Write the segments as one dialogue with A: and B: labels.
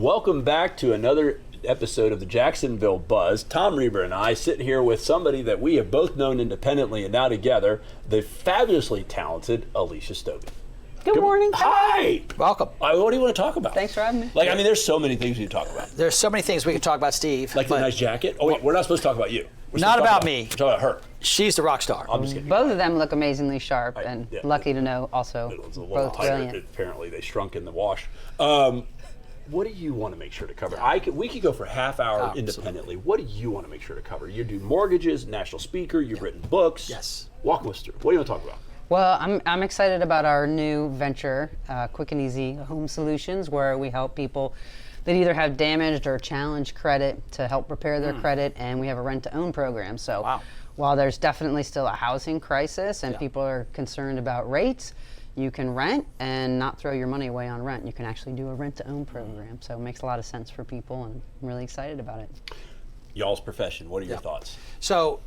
A: Welcome back to another episode of the Jacksonville Buzz. Tom Reber and I sitting here with somebody that we have both known independently and now together, the fabulously talented Elysia Stobbe.
B: Good morning.
A: Hi.
C: Welcome.
A: What do you want to talk about?
B: Thanks for having me.
A: There's so many things we can talk about.
C: There's so many things we can talk about, Steve.
A: Like the nice jacket. Oh, wait, we're not supposed to talk about you. We're
C: Not
A: supposed to talk
C: about me.
A: We're talking about her.
C: She's the rock star.
A: I'm just kidding.
B: Both of them look amazingly sharp, and
A: yeah.
B: lucky to know also
A: It's a little
B: both
A: tighter.
B: brilliant.
A: Apparently, they shrunk in the wash. What do you want to make sure to cover? We could go for half hour independently. What do you want to make sure to cover? You do mortgages, national speaker. You've written books.
C: Yes.
A: Walk us through. What do you want to talk about?
B: Well, I'm excited about our new venture, Quick and Easy Home Solutions, where we help people that either have damaged or challenged credit to help repair their credit, and we have a rent-to-own program. So while there's definitely still a housing crisis and people are concerned about rates, you can rent and not throw your money away on rent. You can actually do a rent-to-own program. So it makes a lot of sense for people, and I'm really excited about it.
A: Y'all's profession. What are your thoughts?
C: So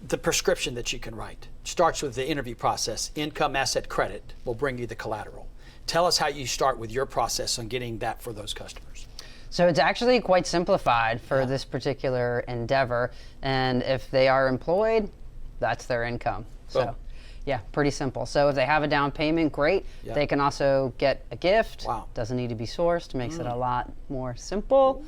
C: the prescription that you can write starts with the interview process. Income, asset, credit will bring you the collateral. Tell us how you start with your process on getting that for those customers.
B: So it's actually quite simplified for this particular endeavor. And if they are employed, that's their income. So yeah, pretty simple. So if they have a down payment, great. They can also get a gift. Doesn't need to be sourced, makes it a lot more simple.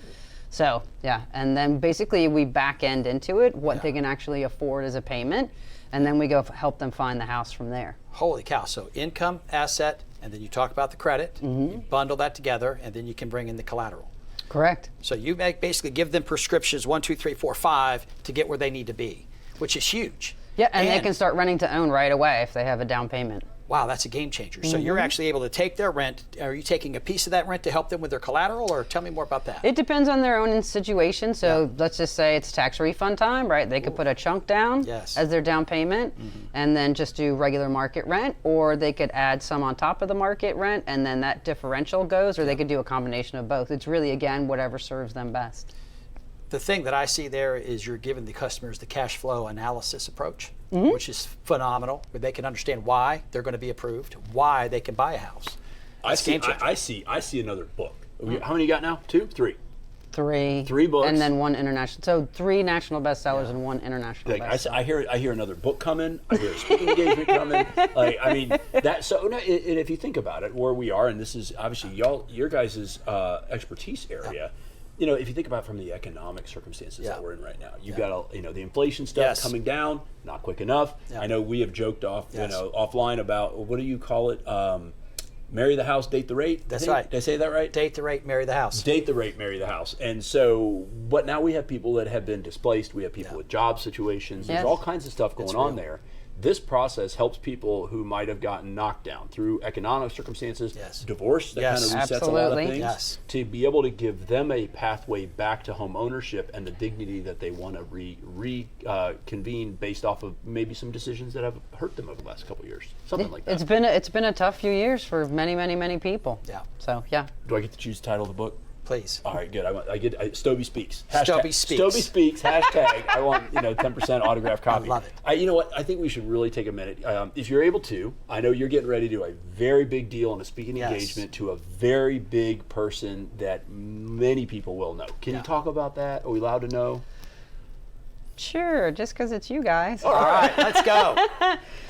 B: So yeah, and then basically we back end into it, what they can actually afford as a payment, and then we go help them find the house from there.
C: Holy cow. So income, asset, and then you talk about the credit, you bundle that together, and then you can bring in the collateral.
B: Correct.
C: So you basically give them prescriptions 1, 2, 3, 4, 5 to get where they need to be, which is huge.
B: Yeah, and they can start renting to own right away if they have a down payment.
C: Wow, that's a game changer. So you're actually able to take their rent. Are you taking a piece of that rent to help them with their collateral, or tell me more about that?
B: It depends on their own situation. So let's just say it's tax refund time, right? They could put a chunk down as their down payment and then just do regular market rent, or they could add some on top of the market rent and then that differential goes, or they could do a combination of both. It's really, again, whatever serves them best.
C: The thing that I see there is you're giving the customers the cash flow analysis approach, which is phenomenal, where they can understand why they're going to be approved, why they can buy a house.
A: I see another book. How many you got now? 2, 3?
B: 3.
A: 3 books.
B: And then 1 international. So 3 national bestsellers and 1 international bestseller.
A: I hear another book coming. I hear a speaking engagement coming. If you think about it, where we are, and this is obviously your guys' expertise area. You know, if you think about it from the economic circumstances that we're in right now, you've got the inflation stuff coming down, not quick enough. I know we have joked offline about, what do you call it? Marry the house, date the rate.
C: That's right.
A: Did I say that right?
C: Date the rate, marry the house.
A: Date the rate, marry the house. And so, but now we have people that have been displaced. We have people with job situations. There's all kinds of stuff going on there. This process helps people who might have gotten knocked down through economic circumstances, divorce, that kind of resets a lot of things, to be able to give them a pathway back to home ownership and the dignity that they want to reconvene based off of maybe some decisions that have hurt them over the last couple of years, something like that.
B: It's been a tough few years for many, many, many people.
C: Yeah.
B: So yeah.
A: Do I get to choose the title of the book?
C: Please.
A: All right, good. Stobbe Speaks.
C: Stobbe Speaks.
A: Stobbe Speaks. Hashtag. I want 10% autographed copy.
C: I love it.
A: You know what? I think we should really take a minute. If you're able to, I know you're getting ready to do a very big deal on a speaking engagement to a very big person that many people will know. Can you talk about that? Are we allowed to know?
B: Sure, just because it's you guys.
C: All right, let's go.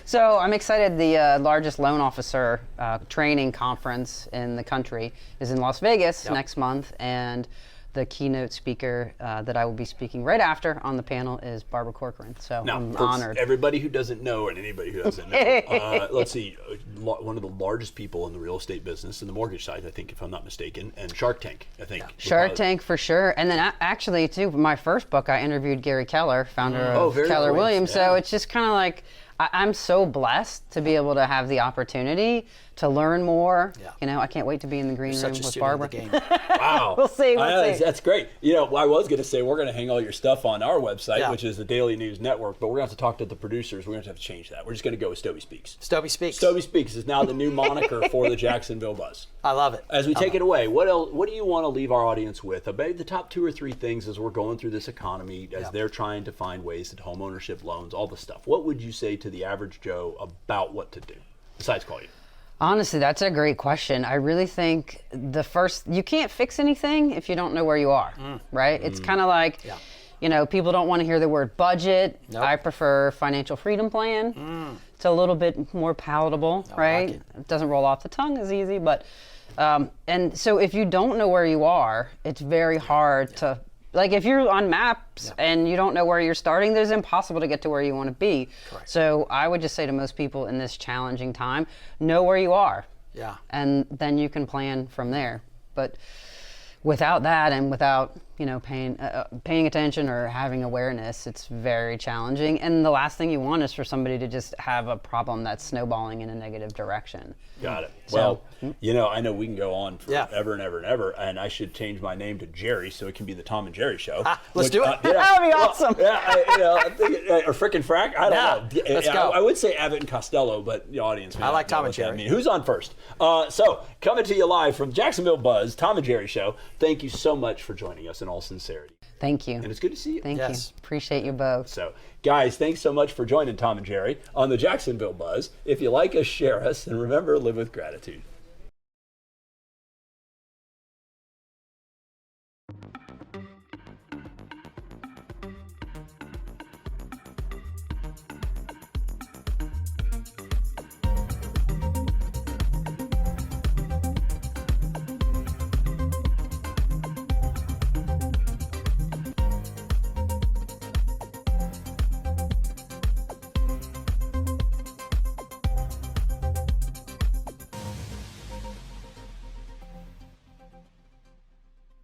B: So I'm excited. The largest loan officer training conference in the country is in Las Vegas next month, and the keynote speaker that I will be speaking right after on the panel is Barbara Corcoran. So
A: now,
B: I'm honored.
A: Everybody who doesn't know, and anybody who doesn't know, let's see, one of the largest people in the real estate business, in the mortgage side, I think, if I'm not mistaken, and Shark Tank, I think.
B: Shark Tank for sure. And then actually, too, my first book, I interviewed Gary Keller, founder of Keller Williams. So it's just kind of like, I'm so blessed to be able to have the opportunity to learn more. I can't wait to be in the green room with Barbara.
A: Wow.
B: We'll see.
A: That's great. I was going to say we're going to hang all your stuff on our website, which is the Daily News Network, but we're going to have to talk to the producers. We're going to have to change that. We're just going to go with Stobbe Speaks.
C: Stobbe Speaks.
A: Stobbe Speaks is now the new moniker for the Jacksonville Buzz.
C: I love it.
A: As we take it away, what do you want to leave our audience with? About the top 2 or 3 things as we're going through this economy, as they're trying to find ways to home ownership, loans, all the stuff. What would you say to the average Joe about what to do, besides call you?
B: Honestly, that's a great question. I really think you can't fix anything if you don't know where you are, right? It's kind of like, people don't want to hear the word budget.
C: Nope.
B: I prefer financial freedom plan. It's a little bit more palatable, right?
C: Like
B: it doesn't roll off the tongue as easy, but, and so if you don't know where you are, it's very hard to, like if you're on maps and you don't know where you're starting, it's impossible to get to where you want to be.
C: Correct.
B: So I would just say to most people in this challenging time, know where you are.
C: Yeah.
B: And then you can plan from there. But without that and without, paying attention or having awareness, it's very challenging. And the last thing you want is for somebody to just have a problem that's snowballing in a negative direction.
A: Got it.
B: So-
A: Well, I know we can go on forever and ever and ever, and I should change my name to Jerry so it can be the Tom and Jerry Show.
C: Let's do it.
B: That would be awesome.
A: I think, or frickin' frack. I don't know.
C: Let's go.
A: I would say Abbott and Costello, but the audience may
C: I like
A: not know
C: Tom and
A: what that
C: Jerry.
A: means. Who's on first? So, coming to you live from Jacksonville Buzz, Tom and Jerry Show. Thank you so much for joining us in all sincerity.
B: Thank you.
A: And it's good to see you.
B: Thank
C: Yes.
B: you. Appreciate you both.
A: So, guys, thanks so much for joining Tom and Jerry on the Jacksonville Buzz. If you like us, share us, and remember, live with gratitude.